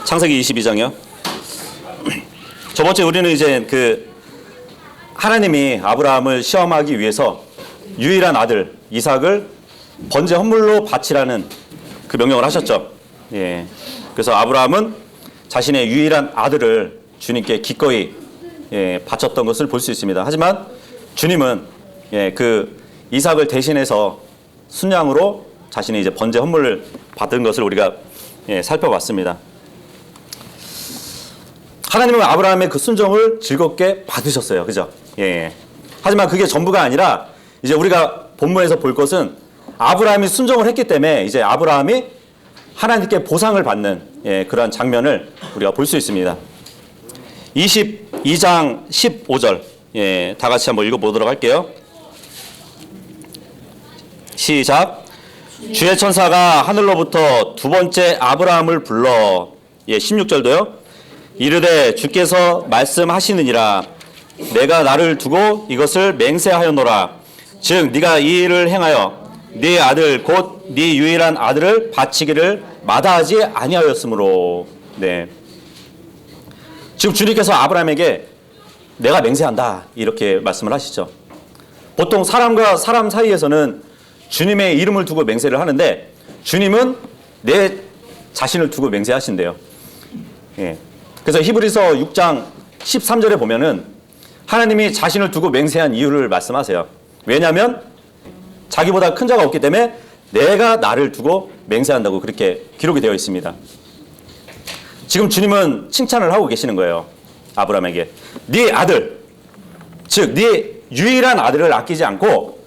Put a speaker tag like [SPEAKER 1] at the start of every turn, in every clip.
[SPEAKER 1] 창세기 22장이요. 저번주에 우리는 이제 하나님이 아브라함을 시험하기 위해서 유일한 아들 이삭을 번제 헌물로 바치라는 그 명령을 하셨죠. 예. 그래서 아브라함은 자신의 유일한 아들을 주님께 기꺼이 바쳤던 것을 볼 수 있습니다. 하지만 주님은 그 이삭을 대신해서 순양으로 자신이 이제 번제 헌물을 받은 것을 우리가 살펴봤습니다. 하나님은 아브라함의 그 순종을 즐겁게 받으셨어요. 그죠? 예. 하지만 그게 전부가 아니라 이제 우리가 본문에서 볼 것은 아브라함이 순종을 했기 때문에 이제 아브라함이 하나님께 보상을 받는 그러한 장면을 우리가 볼 수 있습니다. 22장 15절 다 같이 한번 읽어보도록 할게요. 시작. 주의 천사가 하늘로부터 두 번째 아브라함을 불러 16절도요. 이르되 주께서 말씀하시느니라 내가 나를 두고 이것을 맹세하였노라. 즉 네가 이 일을 행하여 네 아들 곧 네 유일한 아들을 바치기를 마다하지 아니하였으므로. 네. 지금 주님께서 아브라함에게 내가 맹세한다 이렇게 말씀을 하시죠. 보통 사람과 사람 사이에서는 주님의 이름을 두고 맹세를 하는데 주님은 내 자신을 두고 맹세하신대요. 예. 그래서 히브리서 6장 13절에 보면은 하나님이 자신을 두고 맹세한 이유를 말씀하세요. 왜냐하면 자기보다 큰 자가 없기 때문에 내가 나를 두고 맹세한다고 그렇게 기록이 되어 있습니다. 지금 주님은 칭찬을 하고 계시는 거예요. 아브라함에게. 네 아들, 즉 네 유일한 아들을 아끼지 않고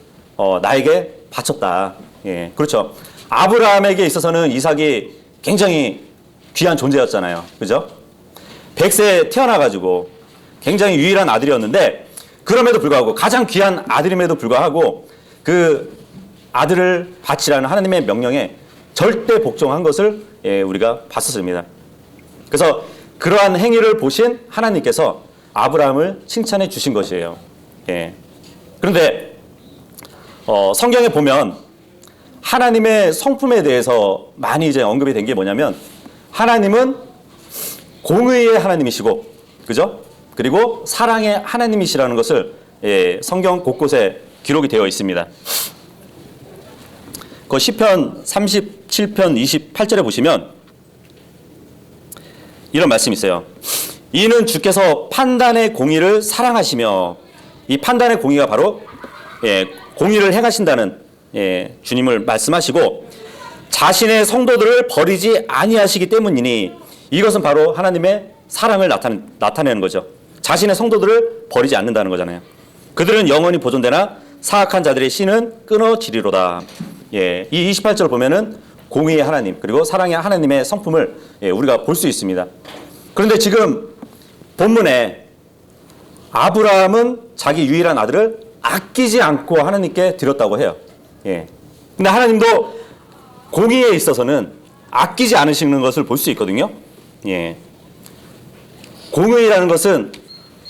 [SPEAKER 1] 나에게 바쳤다. 예, 그렇죠. 아브라함에게 있어서는 이삭이 굉장히 귀한 존재였잖아요. 그죠? 100세에 태어나가지고 굉장히 유일한 아들이었는데 그럼에도 불구하고 가장 귀한 아들임에도 불구하고 그 아들을 바치라는 하나님의 명령에 절대 복종한 것을 우리가 봤었습니다. 그래서 그러한 행위를 보신 하나님께서 아브라함을 칭찬해 주신 것이에요. 예. 그런데 성경에 보면 하나님의 성품에 대해서 많이 이제 언급이 된 게 뭐냐면 하나님은 공의의 하나님이시고, 그죠? 그리고 사랑의 하나님이시라는 것을 성경 곳곳에 기록이 되어 있습니다. 그 시편 37편 28절에 보시면 이런 말씀이 있어요. 이는 주께서 판단의 공의를 사랑하시며, 이 판단의 공의가 바로 공의를 행하신다는 주님을 말씀하시고 자신의 성도들을 버리지 아니하시기 때문이니, 이것은 바로 하나님의 사랑을 나타내는 거죠. 자신의 성도들을 버리지 않는다는 거잖아요. 그들은 영원히 보존되나 사악한 자들의 씨는 끊어지리로다. 이 28절 보면은 공의의 하나님 그리고 사랑의 하나님의 성품을 우리가 볼 수 있습니다. 그런데 지금 본문에 아브라함은 자기 유일한 아들을 아끼지 않고 하나님께 드렸다고 해요. 근데 하나님도 공의에 있어서는 아끼지 않으시는 것을 볼 수 있거든요. 공의라는 것은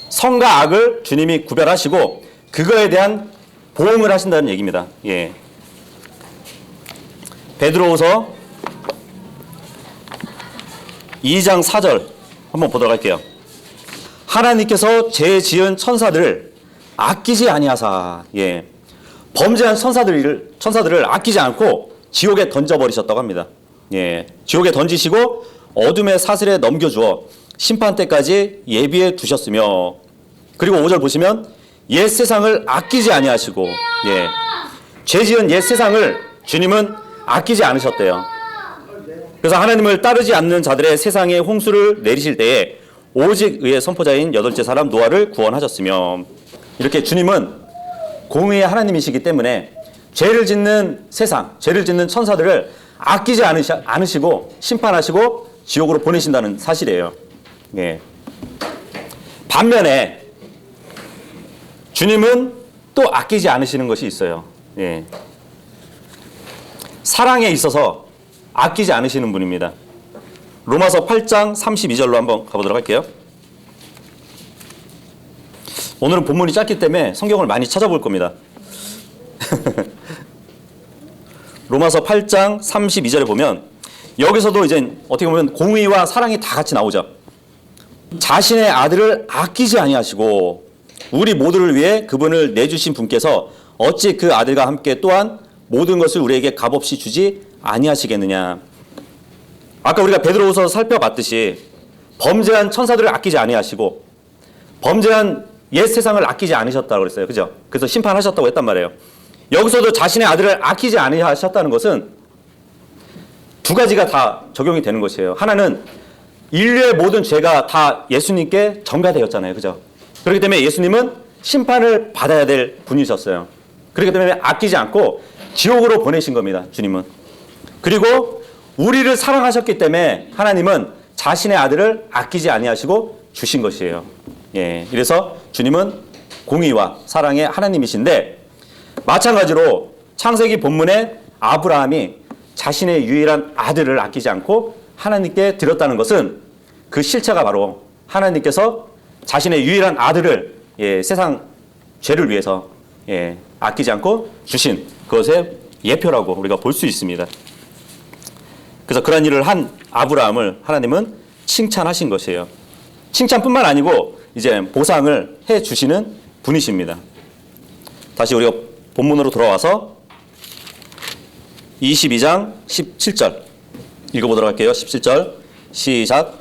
[SPEAKER 1] 선과 악을 주님이 구별하시고 그거에 대한 보응을 하신다는 얘기입니다. 베드로후서 2장 4절 한번 보도록 할게요. 하나님께서 죄 지은 천사들을 아끼지 아니하사, 범죄한 천사들을 아끼지 않고 지옥에 던져버리셨다고 합니다. 지옥에 던지시고 어둠의 사슬에 넘겨주어 심판 때까지 예비해 두셨으며, 그리고 5절 보시면 옛 세상을 아끼지 아니하시고, 죄 지은 옛 세상을 주님은 아끼지 않으셨대요. 그래서 하나님을 따르지 않는 자들의 세상에 홍수를 내리실 때에 오직 의의 선포자인 여덟째 사람 노아를 구원하셨으며, 이렇게 주님은 공의의 하나님이시기 때문에 죄를 짓는 세상, 죄를 짓는 천사들을 아끼지 않으시고 심판하시고 지옥으로 보내신다는 사실이에요. 반면에 주님은 또 아끼지 않으시는 것이 있어요. 사랑에 있어서 아끼지 않으시는 분입니다. 로마서 8장 32절로 한번 가보도록 할게요. 오늘은 본문이 짧기 때문에 성경을 많이 찾아볼 겁니다. 로마서 8장 32절에 보면 여기서도 이제 어떻게 보면 공의와 사랑이 다 같이 나오죠. 자신의 아들을 아끼지 아니하시고 우리 모두를 위해 그분을 내주신 분께서 어찌 그 아들과 함께 또한 모든 것을 우리에게 값없이 주지 아니하시겠느냐. 아까 우리가 베드로후서 살펴봤듯이 범죄한 천사들을 아끼지 아니하시고 범죄한 옛 세상을 아끼지 않으셨다고 그랬어요. 그죠? 그래서 심판하셨다고 했단 말이에요. 여기서도 자신의 아들을 아끼지 아니하셨다는 것은 두 가지가 다 적용이 되는 것이에요. 하나는 인류의 모든 죄가 다 예수님께 전가되었잖아요. 그죠? 그렇기 때문에 예수님은 심판을 받아야 될 분이셨어요. 그렇기 때문에 아끼지 않고 지옥으로 보내신 겁니다. 주님은. 그리고 우리를 사랑하셨기 때문에 하나님은 자신의 아들을 아끼지 아니하시고 주신 것이에요. 예, 그래서 주님은 공의와 사랑의 하나님이신데 마찬가지로 창세기 본문에 아브라함이 자신의 유일한 아들을 아끼지 않고 하나님께 드렸다는 것은 그 실체가 바로 하나님께서 자신의 유일한 아들을 세상 죄를 위해서 아끼지 않고 주신 그것의 예표라고 우리가 볼 수 있습니다. 그래서 그런 일을 한 아브라함을 하나님은 칭찬하신 것이에요. 칭찬뿐만 아니고 이제 보상을 해 주시는 분이십니다. 다시 우리가 본문으로 돌아와서 22장 17절 읽어보도록 할게요. 17절 시작.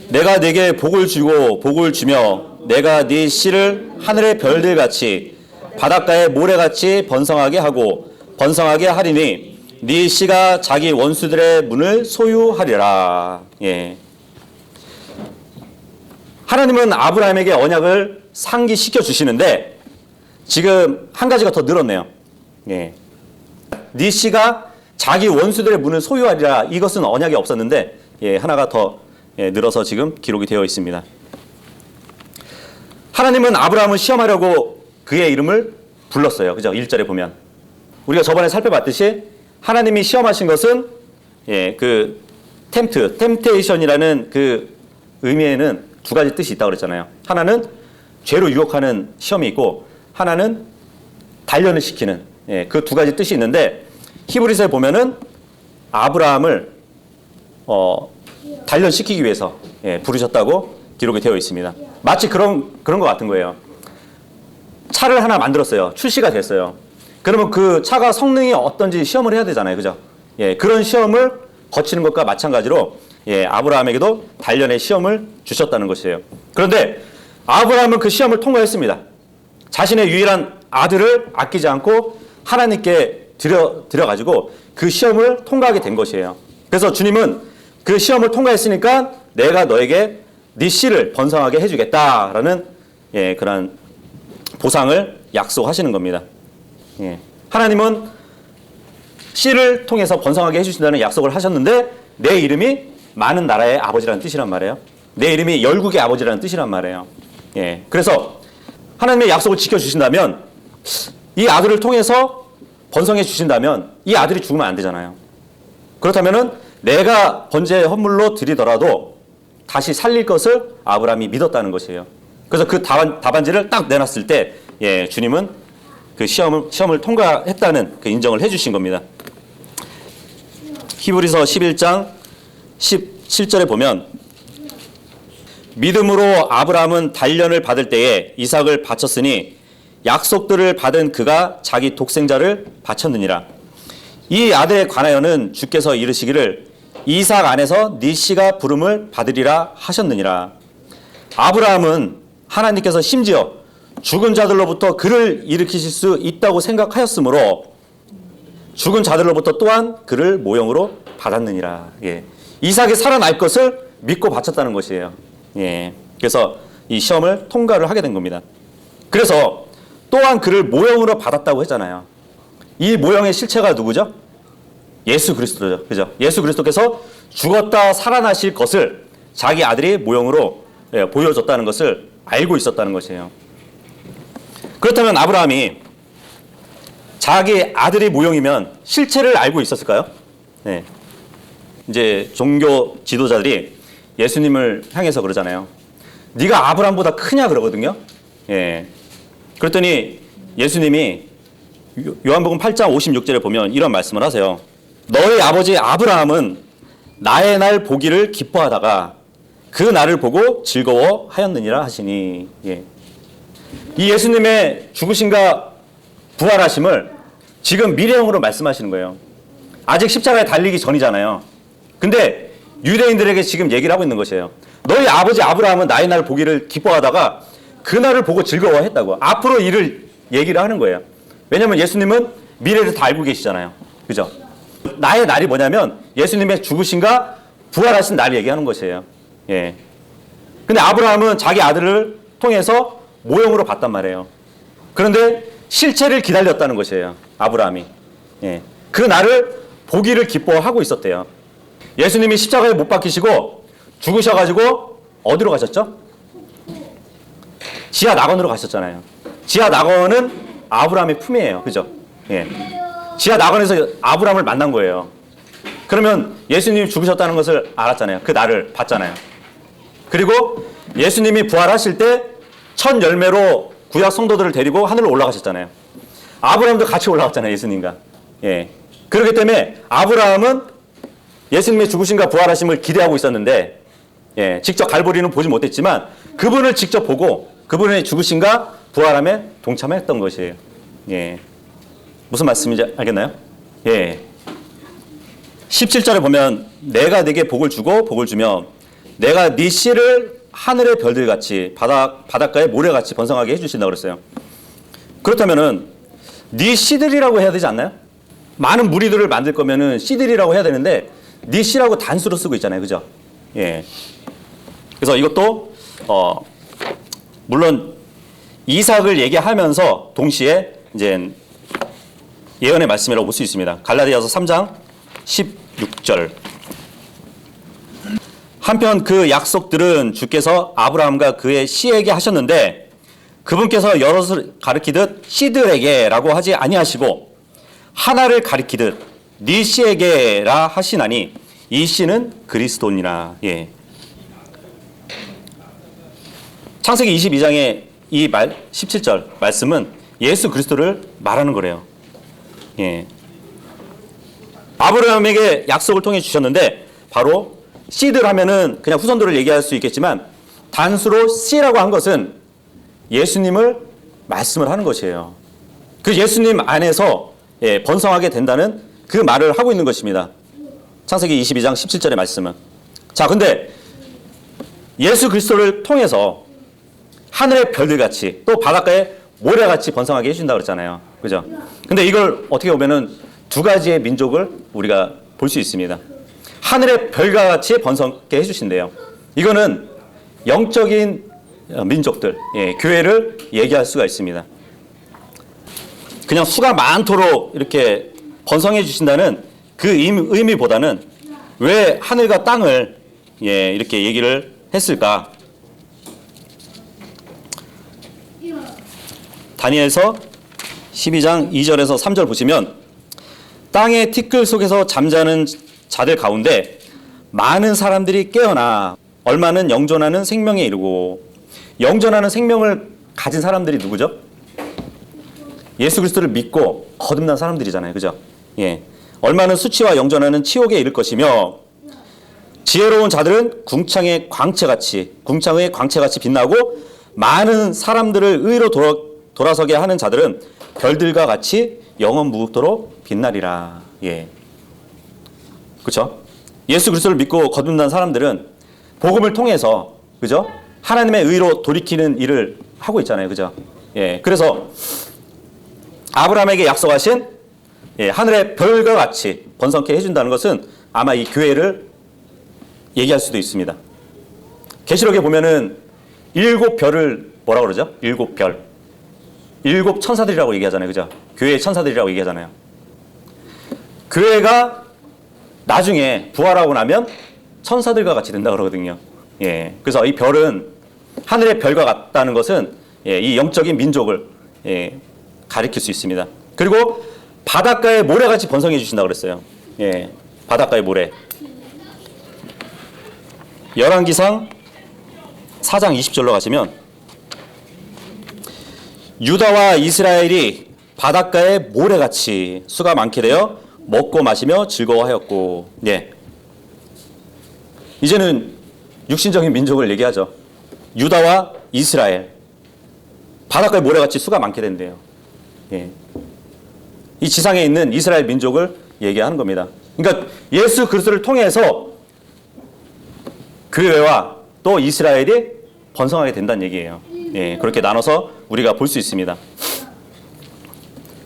[SPEAKER 1] 내가 네게 복을 주고 복을 주며 내가 네 씨를 하늘의 별들같이 바닷가의 모래같이 번성하게 하고 번성하게 하리니 네 씨가 자기 원수들의 문을 소유하리라. 예. 하나님은 아브라함에게 언약을 상기시켜 주시는데 지금 한 가지가 더 늘었네요. 예. 네 씨가 자기 원수들의 문을 소유하리라. 이것은 언약이 없었는데 하나가 더 늘어서 지금 기록이 되어 있습니다. 하나님은 아브라함을 시험하려고 그의 이름을 불렀어요. 그죠? 1절에 보면 우리가 저번에 살펴봤듯이 하나님이 시험하신 것은 그 템테이션이라는 그 의미에는 두 가지 뜻이 있다고 그랬잖아요. 하나는 죄로 유혹하는 시험이 있고 하나는 단련을 시키는 그 두 가지 뜻이 있는데 히브리서에 보면은 아브라함을 단련시키기 위해서 부르셨다고 기록이 되어 있습니다. 마치 그런 것 같은 거예요. 차를 하나 만들었어요. 출시가 됐어요. 그러면 그 차가 성능이 어떤지 시험을 해야 되잖아요. 그죠? 그런 시험을 거치는 것과 마찬가지로 아브라함에게도 단련의 시험을 주셨다는 것이에요. 그런데 아브라함은 그 시험을 통과했습니다. 자신의 유일한 아들을 아끼지 않고 하나님께 드려가지고 그 시험을 통과하게 된 것이에요. 그래서 주님은 그 시험을 통과했으니까 내가 너에게 네 씨를 번성하게 해주겠다라는 그런 보상을 약속하시는 겁니다. 하나님은 씨를 통해서 번성하게 해주신다는 약속을 하셨는데 내 이름이 많은 나라의 아버지라는 뜻이란 말이에요. 내 이름이 열국의 아버지라는 뜻이란 말이에요. 그래서 하나님의 약속을 지켜주신다면 이 아들을 통해서 번성해 주신다면 이 아들이 죽으면 안 되잖아요. 그렇다면은 내가 번제 헌물로 드리더라도 다시 살릴 것을 아브라함이 믿었다는 것이에요. 그래서 그 답안지를 딱 내놨을 때 주님은 그 시험을 통과했다는 그 인정을 해주신 겁니다. 히브리서 11장 17절에 보면 믿음으로 아브라함은 단련을 받을 때에 이삭을 바쳤으니 약속들을 받은 그가 자기 독생자를 바쳤느니라. 이 아들에 관하여는 주께서 이르시기를 이삭 안에서 네 씨가 부름을 받으리라 하셨느니라. 아브라함은 하나님께서 심지어 죽은 자들로부터 그를 일으키실 수 있다고 생각하였으므로 죽은 자들로부터 또한 그를 모형으로 받았느니라. 이삭이 살아날 것을 믿고 바쳤다는 것이에요. 그래서 이 시험을 통과를 하게 된 겁니다. 그래서 또한 그를 모형으로 받았다고 했잖아요. 이 모형의 실체가 누구죠? 예수 그리스도죠. 그죠? 예수 그리스도께서 죽었다 살아나실 것을 자기 아들이 모형으로 보여줬다는 것을 알고 있었다는 것이에요. 그렇다면 아브라함이 자기 아들이 모형이면 실체를 알고 있었을까요? 이제 종교 지도자들이 예수님을 향해서 그러잖아요. 네가 아브라함보다 크냐 그러거든요. 그랬더니 예수님이 요한복음 8장 56절에 보면 이런 말씀을 하세요. 너희 아버지 아브라함은 나의 날 보기를 기뻐하다가 그 날을 보고 즐거워하였느니라 하시니. 예. 이 예수님의 죽으심과 부활하심을 지금 미래형으로 말씀하시는 거예요. 아직 십자가에 달리기 전이잖아요. 근데 유대인들에게 지금 얘기를 하고 있는 것이에요. 너희 아버지 아브라함은 나의 날 보기를 기뻐하다가 그 날을 보고 즐거워했다고. 앞으로 일을 얘기를 하는 거예요. 왜냐하면 예수님은 미래를 다 알고 계시잖아요. 그죠? 나의 날이 뭐냐면 예수님의 죽으심과 부활하신 날을 얘기하는 것이에요. 예. 근데 아브라함은 자기 아들을 통해서 모형으로 봤단 말이에요. 그런데 실체를 기다렸다는 것이에요. 아브라함이. 예. 그 날을 보기를 기뻐하고 있었대요. 예수님이 십자가에 못 박히시고 죽으셔가지고 어디로 가셨죠? 지하 낙원으로 가셨잖아요. 지하 낙원은 아브라함의 품이에요. 그죠? 예. 지하 낙원에서 아브라함을 만난 거예요. 그러면 예수님이 죽으셨다는 것을 알았잖아요. 그 날을 봤잖아요. 그리고 예수님이 부활하실 때 첫 열매로 구약 성도들을 데리고 하늘로 올라가셨잖아요. 아브라함도 같이 올라갔잖아요. 예수님과. 예. 그렇기 때문에 아브라함은 예수님의 죽으심과 부활하심을 기대하고 있었는데, 예, 직접 갈보리는 보지 못했지만 그분을 직접 보고 그분의 죽으심과 부활함에 동참했던 것이에요. 예. 무슨 말씀인지 알겠나요? 예. 17절에 보면 내가 네게 복을 주고 복을 주며 내가 네 씨를 하늘의 별들같이 바닷가의 모래같이 번성하게 해주신다고 그랬어요. 그렇다면은 네 씨들이라고 해야 되지 않나요? 많은 무리들을 만들 거면은 씨들이라고 해야 되는데 네 씨라고 단수로 쓰고 있잖아요. 그죠? 예. 그래서 이것도 물론 이삭을 얘기하면서 동시에 이제 예언의 말씀이라고 볼 수 있습니다. 갈라디아서 3장 16절. 한편 그 약속들은 주께서 아브라함과 그의 씨에게 하셨는데 그분께서 여럿을 가리키듯 씨들에게라고 하지 아니하시고 하나를 가리키듯 네 씨에게라 하시나니 이 씨는 그리스도니라. 예. 창세기 22장의 이 17절 말씀은 예수 그리스도를 말하는 거래요. 예. 아브라함에게 약속을 통해 주셨는데 바로 씨들 하면은 그냥 후손들을 얘기할 수 있겠지만 단수로 씨라고 한 것은 예수님을 말씀을 하는 것이에요. 그 예수님 안에서 번성하게 된다는 그 말을 하고 있는 것입니다. 창세기 22장 17절의 말씀은. 자, 근데 예수 그리스도를 통해서 하늘의 별들같이 또 바닷가에 모래같이 번성하게 해준다고 그랬잖아요. 그죠? 근데 이걸 어떻게 보면은 두 가지의 민족을 우리가 볼 수 있습니다. 하늘의 별과 같이 번성케 해주신대요. 이거는 영적인 민족들, 교회를 얘기할 수가 있습니다. 그냥 수가 많도록 이렇게 번성해 주신다는 그 의미보다는 왜 하늘과 땅을 이렇게 얘기를 했을까? 다니엘서 12장 2절에서 3절 보시면 땅의 티끌 속에서 잠자는 자들 가운데 많은 사람들이 깨어나 얼마는 영존하는 생명에 이르고. 영존하는 생명을 가진 사람들이 누구죠? 예수 그리스도를 믿고 거듭난 사람들이잖아요. 그죠? 예. 얼마는 수치와 영존하는 치욕에 이를 것이며 지혜로운 자들은 궁창의 광채같이 빛나고 많은 사람들을 의로 돌아서게 하는 자들은 별들과 같이 영원 무궁토록 빛나리라. 예. 그렇죠? 예수 그리스도를 믿고 거듭난 사람들은 복음을 통해서, 그죠? 하나님의 의로 돌이키는 일을 하고 있잖아요. 그죠? 예. 그래서 아브라함에게 약속하신 하늘의 별과 같이 번성케 해준다는 것은 아마 이 교회를 얘기할 수도 있습니다. 계시록에 보면은 7별을 뭐라고 그러죠? 7별. 7 천사들이라고 얘기하잖아요. 그죠? 교회의 천사들이라고 얘기하잖아요. 교회가 나중에 부활하고 나면 천사들과 같이 된다고 그러거든요. 예. 그래서 이 별은 하늘의 별과 같다는 것은 이 영적인 민족을 가리킬 수 있습니다. 그리고 바닷가에 모래같이 번성해 주신다고 그랬어요. 예. 바닷가의 모래. 열왕기상 4장 20절로 가시면 유다와 이스라엘이 바닷가에 모래같이 수가 많게 되어 먹고 마시며 즐거워하였고. 예. 이제는 육신적인 민족을 얘기하죠. 유다와 이스라엘. 바닷가에 모래같이 수가 많게 된대요. 예. 이 지상에 있는 이스라엘 민족을 얘기하는 겁니다. 그러니까 예수 그리스도를 통해서 교회와 또 이스라엘이 번성하게 된다는 얘기예요. 예, 그렇게 나눠서 우리가 볼 수 있습니다.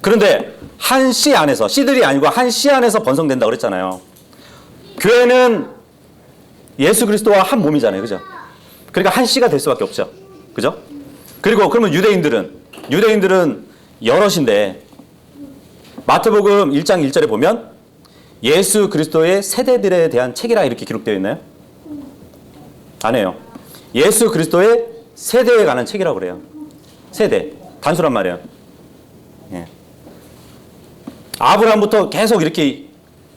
[SPEAKER 1] 그런데 한 씨 안에서, 씨들이 아니고 한 씨 안에서 번성된다고 그랬잖아요. 교회는 예수 그리스도와 한 몸이잖아요. 그죠? 그러니까 한 씨가 될 수밖에 없죠. 그죠? 그리고 그러면 유대인들은 여럿인데 마태복음 1장 1절에 보면 예수 그리스도의 세대들에 대한 책이라 이렇게 기록되어 있나요? 아니에요. 예수 그리스도의 세대에 관한 책이라고 그래요. 세대. 단순한 말이에요. 예. 아브라함부터 계속 이렇게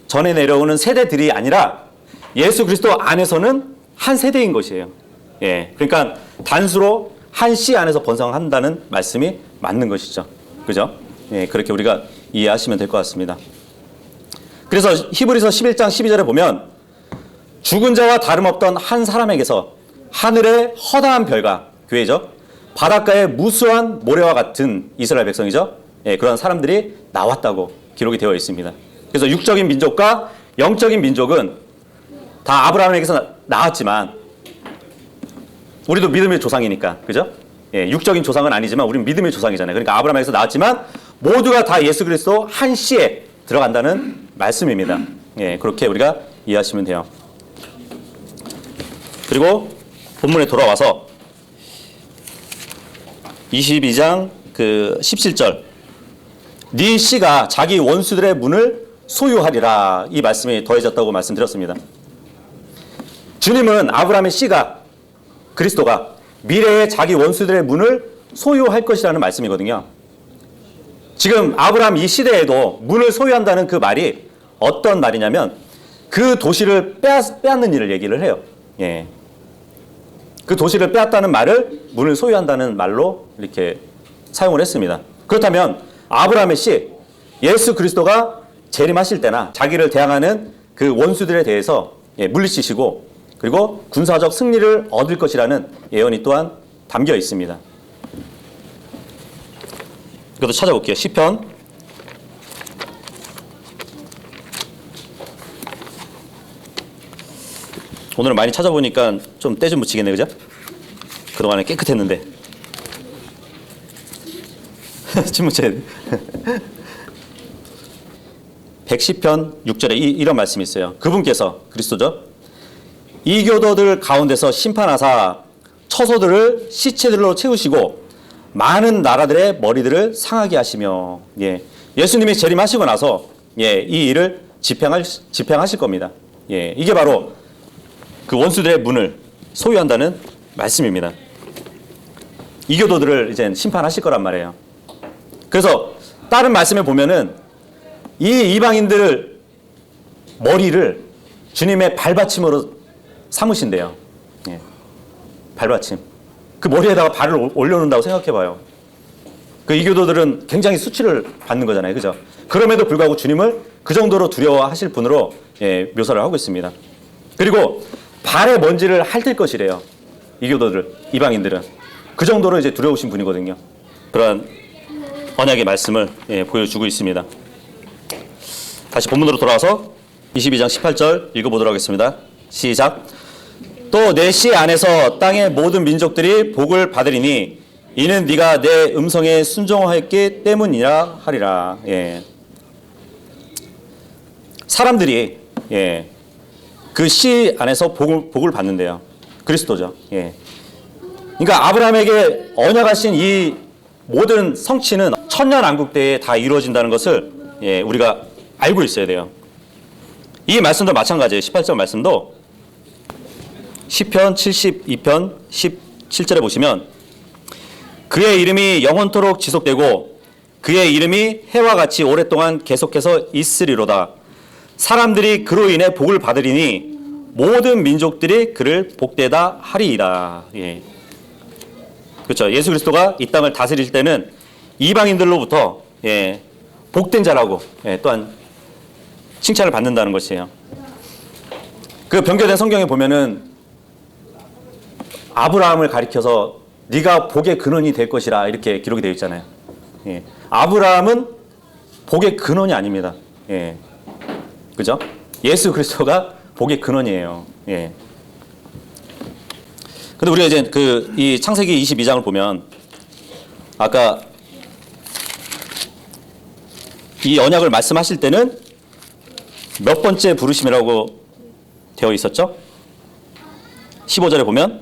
[SPEAKER 1] 전해 내려오는 세대들이 아니라 예수 그리스도 안에서는 한 세대인 것이에요. 예. 그러니까 단수로 한 씨 안에서 번성한다는 말씀이 맞는 것이죠. 그죠? 예. 그렇게 우리가 이해하시면 될 것 같습니다. 그래서 히브리서 11장 12절에 보면 죽은 자와 다름없던 한 사람에게서 하늘의 허다한 별과 교회죠. 바닷가의 무수한 모래와 같은 이스라엘 백성이죠. 예, 그런 사람들이 나왔다고 기록이 되어 있습니다. 그래서 육적인 민족과 영적인 민족은 다 아브라함에게서 나왔지만 우리도 믿음의 조상이니까. 그죠? 예, 육적인 조상은 아니지만 우리는 믿음의 조상이잖아요. 그러니까 아브라함에게서 나왔지만 모두가 다 예수 그리스도 한 씨에 들어간다는 말씀입니다. 예, 그렇게 우리가 이해하시면 돼요. 그리고 본문에 돌아와서 22장 17절 네 씨가 자기 원수들의 문을 소유하리라 이 말씀이 더해졌다고 말씀드렸습니다. 주님은 아브라함의 씨가 그리스도가 미래에 자기 원수들의 문을 소유할 것이라는 말씀이거든요. 지금 아브라함 이 시대에도 문을 소유한다는 그 말이 어떤 말이냐면 그 도시를 빼앗는 일을 얘기를 해요. 예. 그 도시를 빼앗다는 말을 문을 소유한다는 말로 이렇게 사용을 했습니다. 그렇다면 아브라함의 씨 예수 그리스도가 재림하실 때나 자기를 대항하는 그 원수들에 대해서 물리치시고 그리고 군사적 승리를 얻을 것이라는 예언이 또한 담겨 있습니다. 이것도 찾아볼게요. 시편 '오늘은 많이 찾아보니까 좀 때 좀 묻히겠네. 그죠? 그동안에 깨끗했는데. 좀 묻혀야 돼. 110편 6절에 이런 말씀이 있어요. 그분께서 그리스도죠. 이교도들 가운데서 심판하사 처소들을 시체들로 채우시고 많은 나라들의 머리들을 상하게 하시며 예수님이 재림하시고 나서 이 일을 집행하실 겁니다. 이게 바로 그 원수들의 문을 소유한다는 말씀입니다. 이교도들을 이제 심판하실 거란 말이에요. 그래서 다른 말씀에 보면은 이 이방인들 머리를 주님의 발받침으로 삼으신대요. 발받침. 그 머리에다가 발을 올려놓는다고 생각해봐요. 그 이교도들은 굉장히 수치를 받는 거잖아요. 그죠? 그럼에도 불구하고 주님을 그 정도로 두려워하실 분으로 묘사를 하고 있습니다. 그리고 발에 먼지를 핥을 것이래요. 이교도들, 이방인들은. 그 정도로 이제 두려우신 분이거든요. 그러한 언약의 말씀을 보여주고 있습니다. 다시 본문으로 돌아와서 22장 18절 읽어보도록 하겠습니다. 시작. 또 내 씨 안에서 땅의 모든 민족들이 복을 받으리니 이는 네가 내 음성에 순종하였기 때문이라 하리라. 사람들이 그 씨 안에서 복을 받는데요. 그리스도죠. 그러니까 아브라함에게 언약하신 이 모든 성취는 천년왕국 때에 다 이루어진다는 것을 우리가 알고 있어야 돼요. 이 말씀도 마찬가지예요. 18절 말씀도 시편 72편 17절에 보시면 그의 이름이 영원토록 지속되고 그의 이름이 해와 같이 오랫동안 계속해서 있으리로다. 사람들이 그로 인해 복을 받으리니 모든 민족들이 그를 복되다 하리이다. 그렇죠. 예수 그리스도가 이 땅을 다스릴 때는 이방인들로부터 복된 자라고 또한 칭찬을 받는다는 것이에요. 그 변경된 성경에 보면은 아브라함을 가리켜서 네가 복의 근원이 될 것이라 이렇게 기록이 되어 있잖아요. 예. 아브라함은 복의 근원이 아닙니다. 예. 그죠? 예수 그리스도가 복의 근원이에요. 예. 근데 우리가 이제 이 창세기 22장을 보면 아까 이 언약을 말씀하실 때는 몇 번째 부르심이라고 되어 있었죠? 15절에 보면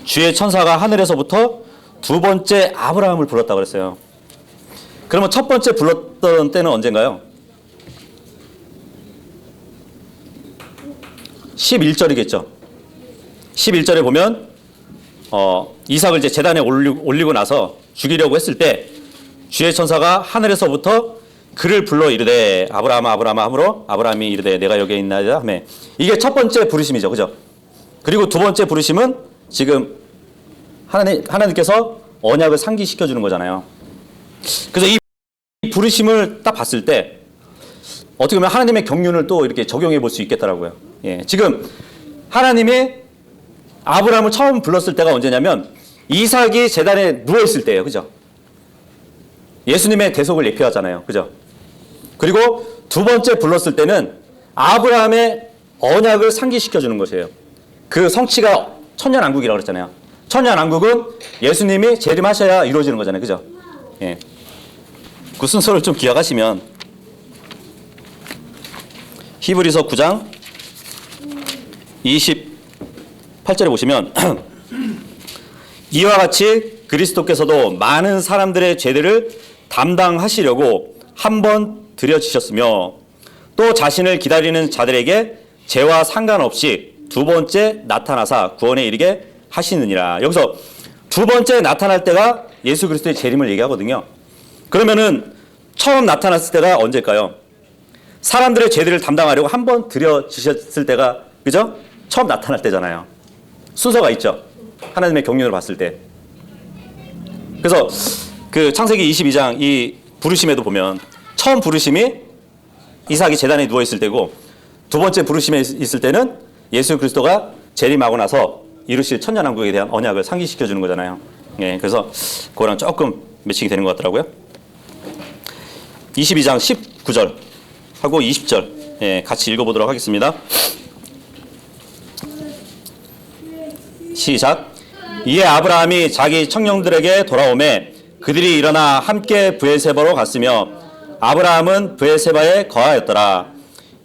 [SPEAKER 1] 주의 천사가 하늘에서부터 두 번째 아브라함을 불렀다고 그랬어요. 그러면 첫 번째 불렀던 때는 언젠가요? 11절이겠죠. 11절에 보면 이삭을 이제 제단에 올리고 나서 죽이려고 했을 때 주의 천사가 하늘에서부터 그를 불러 이르되 아브라함아 아브라함아 하므로 아브라함이 이르되 내가 여기에 있나이다 하매 이게 첫 번째 부르심이죠. 그죠? 그리고 두 번째 부르심은 지금 하나님께서 언약을 상기시켜 주는 거잖아요. 그래서 이 부르심을 딱 봤을 때 어떻게 보면 하나님의 경륜을 또 이렇게 적용해 볼 수 있겠더라고요. 예, 지금 하나님이 아브라함을 처음 불렀을 때가 언제냐면 이삭이 제단에 누워 있을 때예요. 그죠? 예수님의 대속을 예표하잖아요. 그죠? 그리고 두 번째 불렀을 때는 아브라함의 언약을 상기시켜 주는 것이에요. 그 성취가 천년왕국이라고 그랬잖아요. 천년왕국은 예수님이 재림하셔야 이루어지는 거잖아요. 그죠? 예. 그 순서를 좀 기억하시면 히브리서 9장 28절에 보시면 이와 같이 그리스도께서도 많은 사람들의 죄들을 담당하시려고 한 번 드려지셨으며 또 자신을 기다리는 자들에게 죄와 상관없이 두 번째 나타나사 구원에 이르게 하시느니라. 여기서 두 번째 나타날 때가 예수 그리스도의 재림을 얘기하거든요. 그러면은 처음 나타났을 때가 언제일까요? 사람들의 죄들을 담당하려고 한 번 드려지셨을 때가 그죠? 처음 나타날 때잖아요. 순서가 있죠. 하나님의 경륜을 봤을 때. 그래서 그 창세기 22장 이 부르심에도 보면 처음 부르심이 이삭이 제단에 누워 있을 때고 두 번째 부르심에 있을 때는 예수 그리스도가 재림하고 나서 이루실 천년왕국에 대한 언약을 상기시켜 주는 거잖아요. 예, 그래서 그거랑 조금 매칭이 되는 것 같더라고요. 22장 19절 하고 20절 예, 같이 읽어보도록 하겠습니다. 시작. 이에 아브라함이 자기 청년들에게 돌아오매 그들이 일어나 함께 브엘세바로 갔으며 아브라함은 브엘세바에 거하였더라.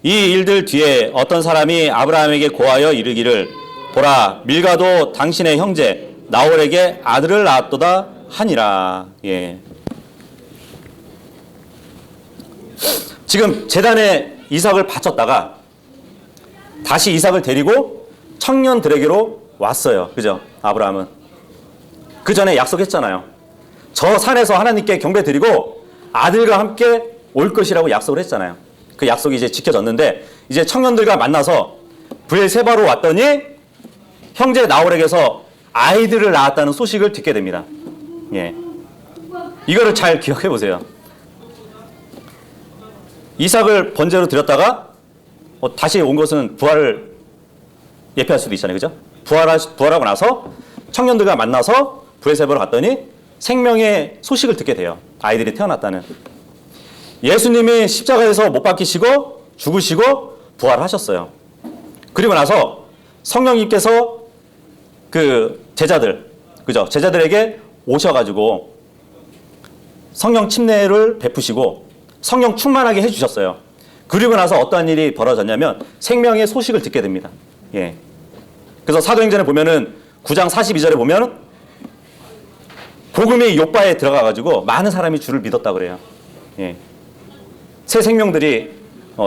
[SPEAKER 1] 이 일들 뒤에 어떤 사람이 아브라함에게 고하여 이르기를 보라 밀가도 당신의 형제 나홀에게 아들을 낳았도다 하니라. 예. 지금 제단에 이삭을 바쳤다가 다시 이삭을 데리고 청년들에게로 왔어요. 그죠? 아브라함은. 그 전에 약속했잖아요. 저 산에서 하나님께 경배 드리고 아들과 함께 올 것이라고 약속을 했잖아요. 그 약속이 이제 지켜졌는데 이제 청년들과 만나서 브엘세바로 왔더니 형제 나홀에게서 아이들을 낳았다는 소식을 듣게 됩니다. 예. 이거를 잘 기억해 보세요. 이삭을 번제로 드렸다가 다시 온 것은 부활을 예표할 수도 있잖아요. 그죠? 부활하고 나서 청년들과 만나서 브엘세바로 갔더니 생명의 소식을 듣게 돼요. 아이들이 태어났다는. 예수님이 십자가에서 못 박히시고 죽으시고 부활하셨어요. 그리고 나서 성령님께서 그 제자들, 그죠? 제자들에게 오셔가지고 성령 침례를 베푸시고 성령 충만하게 해주셨어요. 그리고 나서 어떠한 일이 벌어졌냐면 생명의 소식을 듣게 됩니다. 예. 그래서 사도행전에 보면은 9장 42절에 보면 복음이 욥바에 들어가가지고 많은 사람이 주를 믿었다 그래요. 예. 새 생명들이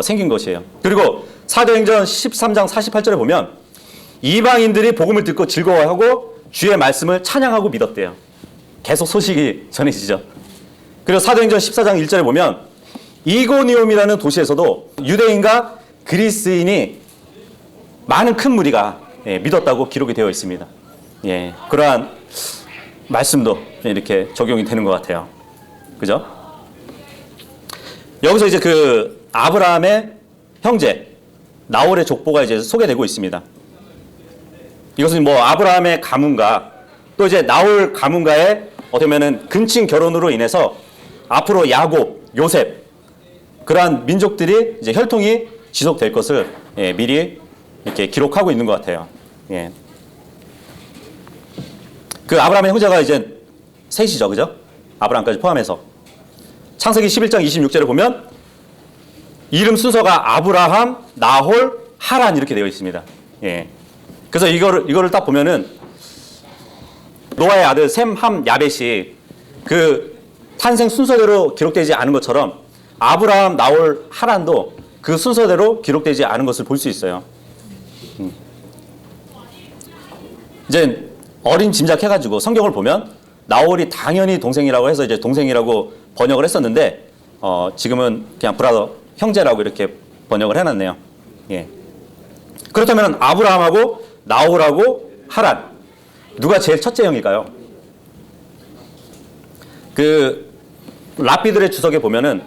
[SPEAKER 1] 생긴 것이에요. 그리고 사도행전 13장 48절에 보면 이방인들이 복음을 듣고 즐거워하고 주의 말씀을 찬양하고 믿었대요. 계속 소식이 전해지죠. 그리고 사도행전 14장 1절에 보면 이고니움이라는 도시에서도 유대인과 그리스인이 많은 큰 무리가 믿었다고 기록이 되어 있습니다. 예, 그러한 말씀도 이렇게 적용이 되는 것 같아요. 그죠? 여기서 이제 그 아브라함의 형제, 나홀의 족보가 이제 소개되고 있습니다. 이것은 뭐 아브라함의 가문과 또 이제 나홀 가문과의 어떻게 보면은 근친 결혼으로 인해서 앞으로 야곱, 요셉 그러한 민족들이 이제 혈통이 지속될 것을 미리 이렇게 기록하고 있는 것 같아요. 예. 그 아브라함의 형제가 이제 셋이죠, 그죠? 아브라함까지 포함해서 창세기 11장 26절에 보면 이름 순서가 아브라함, 나홀, 하란 이렇게 되어 있습니다. 예. 그래서 이거를 딱 보면은 노아의 아들 셈, 함, 야벳이 그 탄생 순서대로 기록되지 않은 것처럼 아브라함, 나홀, 하란도 그 순서대로 기록되지 않은 것을 볼 수 있어요. 이제 어린 짐작해가지고 성경을 보면 나홀이 당연히 동생이라고 해서 이제 동생이라고 번역을 했었는데 지금은 그냥 브라더 형제라고 이렇게 번역을 해놨네요. 예. 그렇다면 아브라함하고 나홀하고 하란 누가 제일 첫째 형일까요? 그 랍비들의 주석에 보면은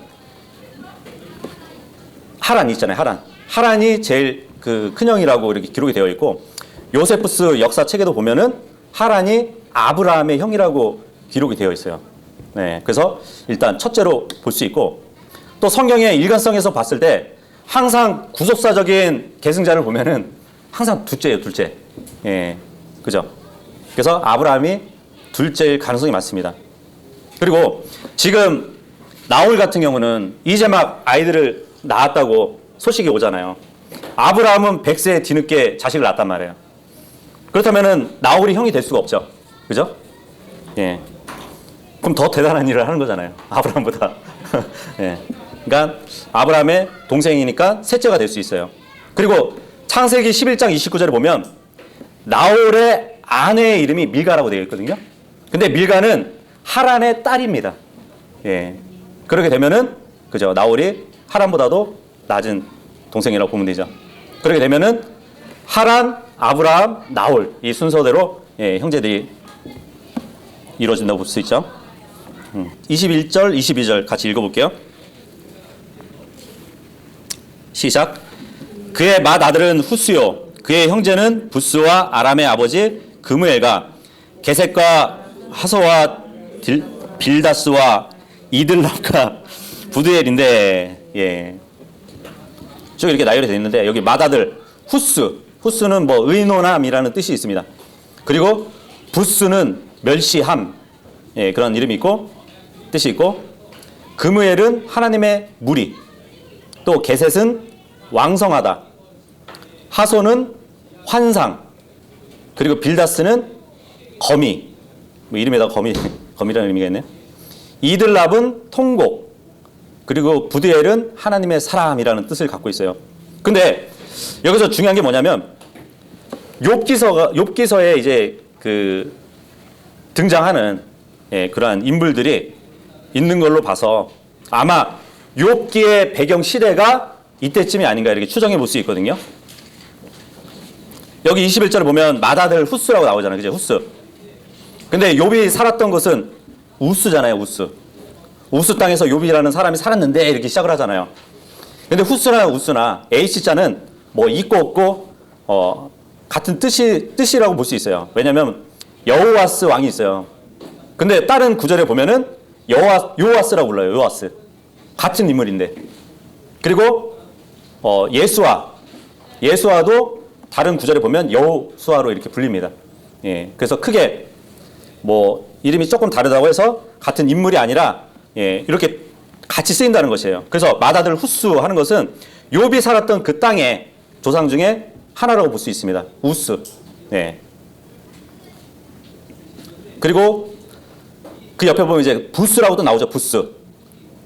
[SPEAKER 1] 하란이 있잖아요. 하란이 제일 그 큰형이라고 이렇게 기록이 되어 있고 요세푸스 역사 책에도 보면은 하란이 아브라함의 형이라고 기록이 되어 있어요. 네, 그래서 일단 첫째로 볼 수 있고 또 성경의 일관성에서 봤을 때 항상 구속사적인 계승자를 보면은 항상 둘째예요, 둘째. 예, 그죠? 그래서 아브라함이 둘째일 가능성이 많습니다. 그리고 지금 나홀 같은 경우는 이제 막 아이들을 낳았다고 소식이 오잖아요. 아브라함은 100세 뒤늦게 자식을 낳았단 말이에요. 그렇다면은 나홀이 형이 될 수가 없죠. 그죠? 예. 그럼 더 대단한 일을 하는 거잖아요. 아브라함보다. 예. 그러니까 아브라함의 동생이니까 셋째가 될 수 있어요. 그리고 창세기 11장 29절에 보면 나홀의 아내의 이름이 밀가라고 되어 있거든요. 근데 밀가는 하란의 딸입니다. 예. 그렇게 되면은 그죠? 나홀이 하란보다도 낮은 동생이라고 보면 되죠. 그렇게 되면은 하란, 아브라함, 나홀 이 순서대로 형제들이 이루어진다고 볼 수 있죠. 21절, 22절 같이 읽어볼게요. 시작. 그의 맏아들은 후스요 그의 형제는 부스와 아람의 아버지 그무엘과 게셋과 하소와 빌다스와 이들랍과 부드엘인데 예. 쭉 이렇게 나열이 되어 있는데 여기 맏아들 후스는 뭐 의노남이라는 뜻이 있습니다. 그리고 부스는 멸시함 예, 그런 이름이 있고 뜻이 있고 그무엘은 하나님의 무리 또 게셋은 왕성하다 하소는 환상 그리고 빌다스는 거미 뭐 이름에다가 거미라는 의미가 있네요. 이들랍은 통곡 그리고 부드엘은 하나님의 사람이라는 뜻을 갖고 있어요. 근데 여기서 중요한 게 뭐냐면 욥기서에 이제 그 등장하는 그러한 인물들이 있는 걸로 봐서 아마 욥기의 배경 시대가 이때쯤이 아닌가 이렇게 추정해 볼 수 있거든요. 여기 21절을 보면 맏아들 후스라고 나오잖아요. 그죠? 후스. 근데 욥이 살았던 것은 우스잖아요. 우스 땅에서 욥이라는 사람이 살았는데 이렇게 시작을 하잖아요. 근데 후스나 우스나 H자는 뭐 있고 없고 같은 뜻이라고 볼 수 있어요. 왜냐하면 여호와스 왕이 있어요. 근데 다른 구절에 보면은 요아스라고 불러요. 요아스. 같은 인물인데. 그리고 예수아도 다른 구절에 보면 여호수아로 이렇게 불립니다. 예. 그래서 크게 뭐 이름이 조금 다르다고 해서 같은 인물이 아니라 이렇게 같이 쓰인다는 것이에요. 그래서 맏아들 후스 하는 것은 욥이 살았던 그 땅의 조상 중에 하나라고 볼 수 있습니다. 우스. 네. 그리고 그 옆에 보면 이제 부스라고도 나오죠. 부스.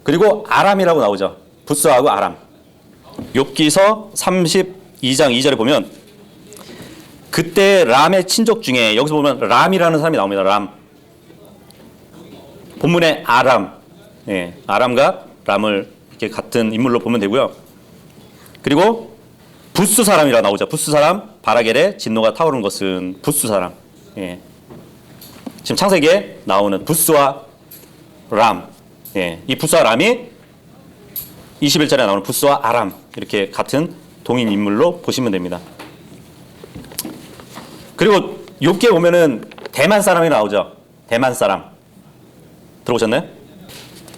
[SPEAKER 1] 그리고 아람이라고 나오죠. 부스하고 아람. 욥기서 32장 2절에 보면 그때 람의 친족 중에 여기서 보면 람이라는 사람이 나옵니다. 람. 본문에 아람. 예, 아람과 람을 이렇게 같은 인물로 보면 되고요. 그리고 부스 사람이라 나오죠. 부스 사람, 바라겔의 진노가 타오른 것은 부스 사람. 예. 지금 창세기에 나오는 부스와 람. 예. 이 부스와 람이 21절에 나오는 부스와 아람 이렇게 같은 동인 인물로 보시면 됩니다. 그리고 욥기에 보면은 대만 사람이 나오죠. 대만 사람. 들어보셨나요?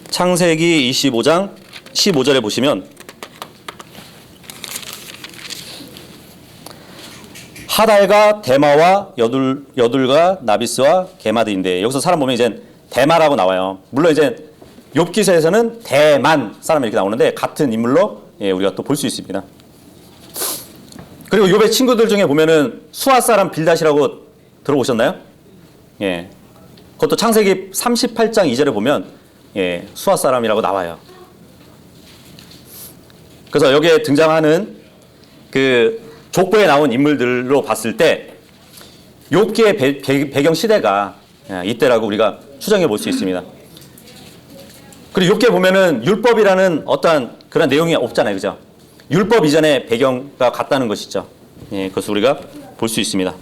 [SPEAKER 1] 창세기 25장 15절에 보시면 하달과 대마와 여둘과 나비스와 게마드인데, 여기서 사람 보면 이제 대마라고 나와요. 물론 이제 욥기서에서는 대만 사람 이렇게 나오는데 같은 인물로 우리가 또 볼 수 있습니다. 그리고 욥의 친구들 중에 보면은 수아 사람 빌닷이라고 들어보셨나요? 예. 그것도 창세기 38장 2절에 보면 수아 사람이라고 나와요. 그래서 여기에 등장하는 그 족보에 나온 인물들로 봤을 때 욥기의 배경 시대가 이때라고 우리가 추정해 볼 수 있습니다. 그리고 욥기에 보면은 율법이라는 어떠한 그런 내용이 없잖아요, 그죠? 율법 이전의 배경과 같다는 것이죠. 그것을 우리가 볼 수 있습니다.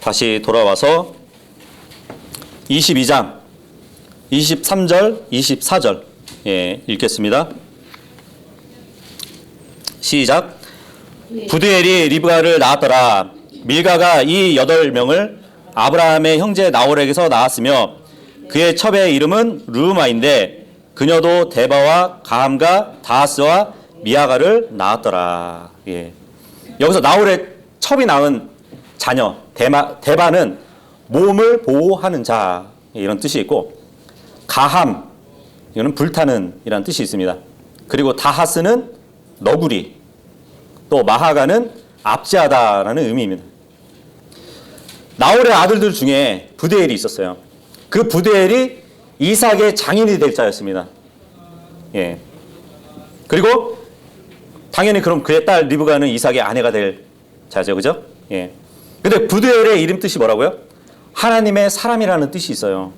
[SPEAKER 1] 다시 돌아와서 22장 23절, 24절 읽겠습니다. 시작. 부드엘이 리브가를 낳았더라. 밀가가 이 8명을 아브라함의 형제 나홀에게서 낳았으며 그의 첩의 이름은 르우마인데 그녀도 데바와 가함과 다하스와 미아가를 낳았더라. 여기서 나홀의 첩이 낳은 자녀 데바는 몸을 보호하는 자 이런 뜻이 있고, 가함 이거는 불타는 이라는 뜻이 있습니다. 그리고 다하스는 너구리, 또 마하가는 압제하다라는 의미입니다. 나홀의 아들들 중에 부드엘이 있었어요. 그 부드엘이 이삭의 장인이 될 자였습니다. 그리고 당연히 그럼 그의 딸 리브가는 이삭의 아내가 될 자죠, 그죠? 근데 부드엘의 이름 뜻이 뭐라고요? 하나님의 사람이라는 뜻이 있어요.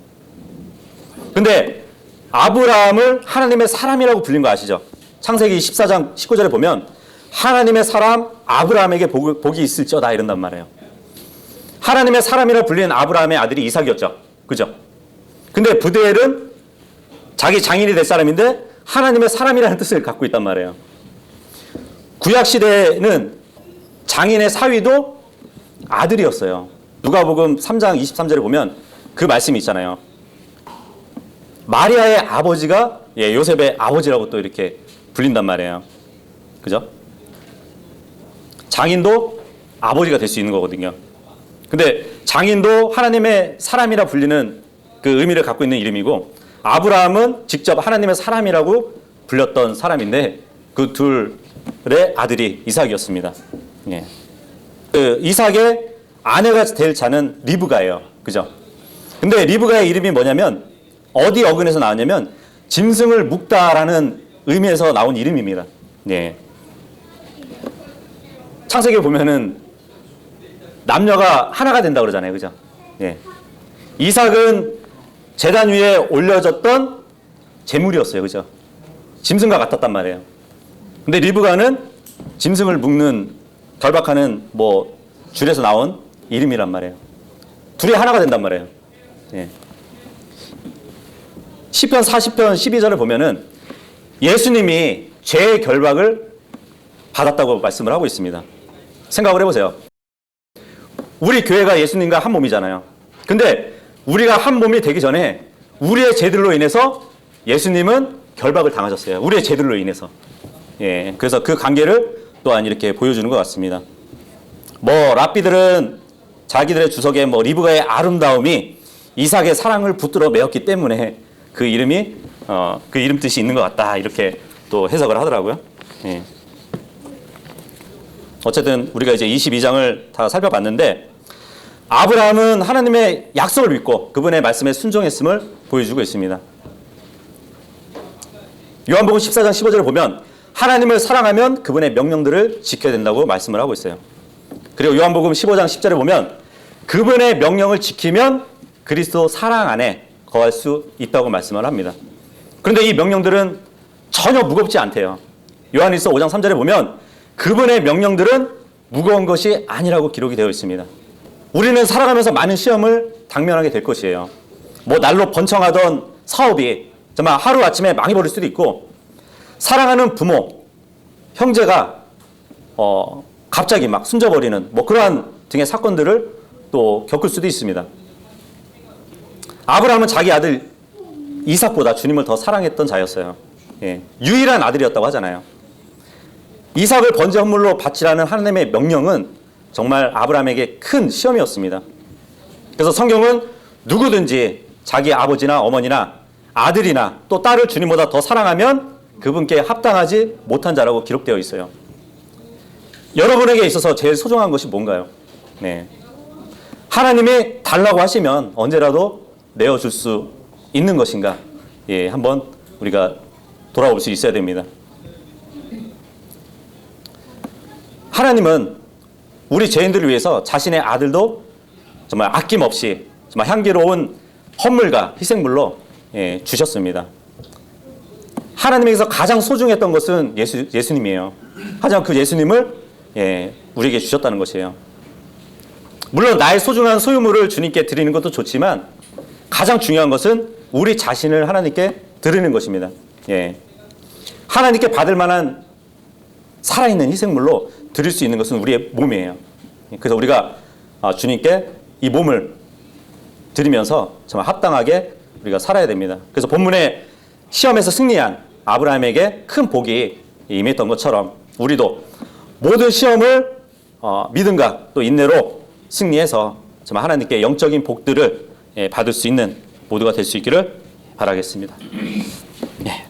[SPEAKER 1] 근데 아브라함을 하나님의 사람이라고 불린 거 아시죠? 창세기 14장 19절에 보면 하나님의 사람 아브라함에게 복이 있을지어다 이런단 말이에요. 하나님의 사람이라 불린 아브라함의 아들이 이삭이었죠. 그죠? 근데 부드엘은 자기 장인이 될 사람인데 하나님의 사람이라는 뜻을 갖고 있단 말이에요. 구약시대에는 장인의 사위도 아들이었어요. 누가복음 3장 23절에 보면 그 말씀이 있잖아요. 마리아의 아버지가 요셉의 아버지라고 또 이렇게 불린단 말이에요. 그죠? 장인도 아버지가 될 수 있는 거거든요. 근데 장인도 하나님의 사람이라 불리는 그 의미를 갖고 있는 이름이고, 아브라함은 직접 하나님의 사람이라고 불렸던 사람인데 그 둘의 아들이 이삭이었습니다. 그 이삭의 아내가 될 자는 리브가예요. 그죠? 근데 리브가의 이름이 뭐냐면, 어디 어근에서 나왔냐면 짐승을 묶다라는 의미에서 나온 이름입니다. 창세기에 보면은 남녀가 하나가 된다고 그러잖아요. 그죠? 이삭은 제단 위에 올려졌던 제물이었어요. 그죠? 짐승과 같았단 말이에요. 근데 리브가는 짐승을 묶는 결박하는 줄에서 나온 이름이란 말이에요. 둘이 하나가 된단 말이에요. 시편 40편 12절을 보면은 예수님이 죄의 결박을 받았다고 말씀을 하고 있습니다. 생각을 해보세요. 우리 교회가 예수님과 한 몸이잖아요. 근데 우리가 한 몸이 되기 전에 우리의 죄들로 인해서 예수님은 결박을 당하셨어요. 우리의 죄들로 인해서. 그래서 그 관계를 또한 이렇게 보여주는 것 같습니다. 랍비들은 자기들의 주석에 리브가의 아름다움이 이삭의 사랑을 붙들어 메었기 때문에 그 이름이 그 이름 뜻이 있는 것 같다 이렇게 또 해석을 하더라고요. 어쨌든 우리가 이제 22장을 다 살펴봤는데, 아브라함은 하나님의 약속을 믿고 그분의 말씀에 순종했음을 보여주고 있습니다. 요한복음 14장 15절을 보면 하나님을 사랑하면 그분의 명령들을 지켜야 된다고 말씀을 하고 있어요. 그리고 요한복음 15장 10절에 보면 그분의 명령을 지키면 그리스도 사랑 안에 거할 수 있다고 말씀을 합니다. 그런데 이 명령들은 전혀 무겁지 않대요. 요한일서 5장 3절에 보면 그분의 명령들은 무거운 것이 아니라고 기록이 되어 있습니다. 우리는 살아가면서 많은 시험을 당면하게 될 것이에요. 날로 번창하던 사업이 정말 하루아침에 망해버릴 수도 있고, 사랑하는 부모, 형제가 갑자기 막 숨져버리는 뭐 그러한 등의 사건들을 또 겪을 수도 있습니다. 아브라함은 자기 아들 이삭보다 주님을 더 사랑했던 자였어요. 예, 유일한 아들이었다고 하잖아요. 이삭을 번제 헌물로 바치라는 하나님의 명령은 정말 아브라함에게 큰 시험이었습니다. 그래서 성경은 누구든지 자기 아버지나 어머니나 아들이나 또 딸을 주님보다 더 사랑하면 그분께 합당하지 못한 자라고 기록되어 있어요. 여러분에게 있어서 제일 소중한 것이 뭔가요? 네. 하나님이 달라고 하시면 언제라도 내어줄 수 있는 것인가? 예, 한번 우리가 돌아볼 수 있어야 됩니다. 하나님은 우리 죄인들을 위해서 자신의 아들도 정말 아낌없이 정말 향기로운 헌물과 희생물로 주셨습니다. 하나님에게서 가장 소중했던 것은 예수님이에요. 하지만 그 예수님을 우리에게 주셨다는 것이에요. 물론 나의 소중한 소유물을 주님께 드리는 것도 좋지만 가장 중요한 것은 우리 자신을 하나님께 드리는 것입니다. 하나님께 받을 만한 살아있는 희생물로 드릴 수 있는 것은 우리의 몸이에요. 그래서 우리가 주님께 이 몸을 드리면서 정말 합당하게 우리가 살아야 됩니다. 그래서 본문의 시험에서 승리한 아브라함에게 큰 복이 임했던 것처럼 우리도 모든 시험을 믿음과 또 인내로 승리해서 정말 하나님께 영적인 복들을 받을 수 있는 모두가 될 수 있기를 바라겠습니다. 예.